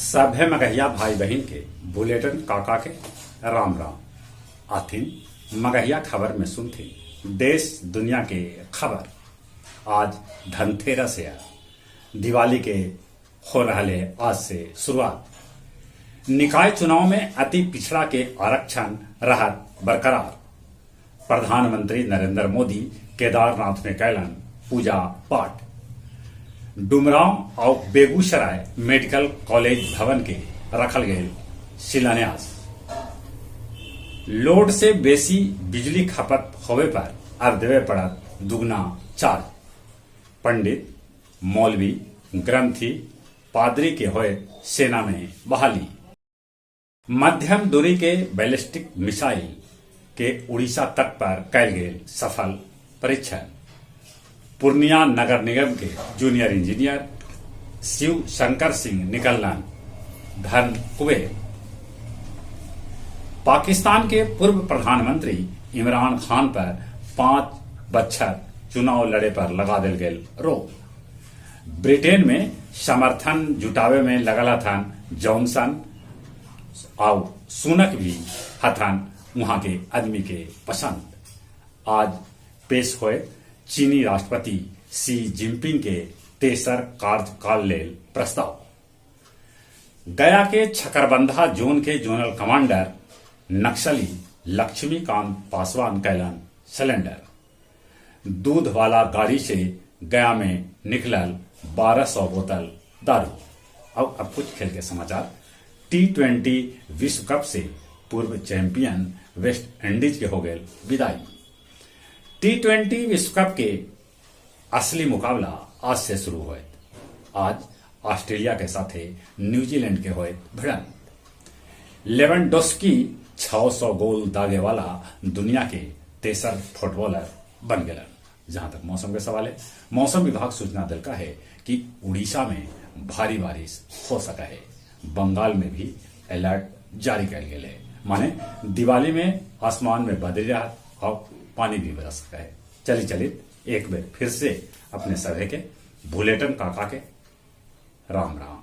सभे मगहिया भाई बहन के बुलेटिन काका के राम राम। आथिन मगहिया खबर में सुनथी देश दुनिया के खबर। आज धनतेरस है, दिवाली के हो रहे आज से शुरुआत। निकाय चुनाव में अति पिछड़ा के आरक्षण रहत बरकरार। प्रधानमंत्री नरेंद्र मोदी केदारनाथ में कैलन पूजा पाठ। डुमरांव और बेगूसराय मेडिकल कॉलेज भवन के रखल गए शिलान्यास। लोड से बेसी बिजली खपत होवे पर अब देवे पड़त दुगना चार्ज। पंडित, मौलवी, ग्रंथी, पादरी के होए सेना में बहाली। मध्यम दूरी के बैलिस्टिक मिसाइल के उड़ीसा तट पर कैल गए सफल परीक्षण। पूर्णिया नगर निगम के जूनियर इंजीनियर शिव शंकर सिंह निकलन धन कुबेर। पाकिस्तान के पूर्व प्रधानमंत्री इमरान खान पर 5 बच्छर चुनाव लड़े पर लगा दिल गए रोक। ब्रिटेन में समर्थन जुटावे में लगल हथन जॉनसन और सुनक भी हथन वहां के आदमी के पसंद। आज पेश हुए चीनी राष्ट्रपति शी जिनपिंग के तेसर कार्यकाल लेल प्रस्ताव। गया के छकरबंधा जोन के जोनल कमांडर नक्सली लक्ष्मीकांत पासवान कैलन सिलेंडर। दूध वाला गाड़ी से गया में निकलल 1200 बोतल दारू। अब कुछ खेल के समाचार। T20 विश्व कप से पूर्व चैंपियन वेस्ट इंडीज के हो गए विदाई। T20 विश्व कप के असली मुकाबला आज से शुरू हुए। आज ऑस्ट्रेलिया के साथ न्यूजीलैंड के हुए भिड़ंत। लेवेंडोस्की 600 गोल दागे वाला दुनिया के तेसर फुटबॉलर बन गए। जहां तक मौसम के सवाल है, मौसम विभाग सूचना दिल का है कि उड़ीसा में भारी बारिश हो सका है। बंगाल में भी अलर्ट जारी कर गए है। माने दिवाली में आसमान में बदली रहा और पानी भी बरस सका है। चलित एक बार फिर से अपने सभे के बुलेटिन काका के राम राम।